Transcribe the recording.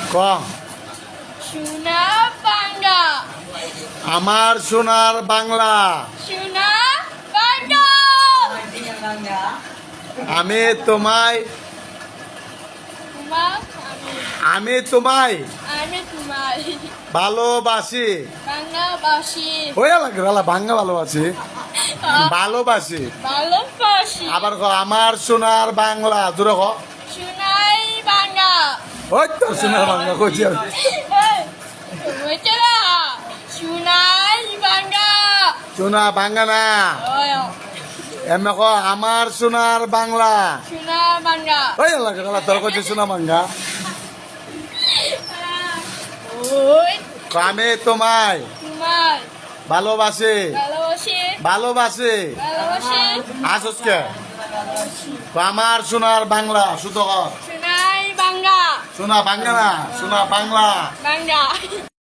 ক সোনা বাংলা আমার সোনার বাংলা সোনা বাংলা আমি তোমায় তোমার আমি তোমায় আমি তোমার ভালোবাসি বাংলাবাসী ওই লাগে ভাঙ্গা ভালোবাসি ভালোবাসি ভালোবাসি আবার ক আমার সোনার বাংলা জোরে ক সোনাই বাংলা ওই তোর সোনার বাংলা কইছি আমি। ওইটা সোনাই বাংলা সোনা বাংলা না এমনি ক আমার সোনার বাংলা সোনা বাংলা ওই লাগে তোর কইছি সোনা বাংলা ওই আমি তোমায় তোমার ভালোবাসি ভালোবাসি ভালোবাসি ভালোবাসি আসুসকে আমার সোনার বাংলা শুধু সোনাই বাংলা সোনা বাংলা না সোনা বাংলা বাংলা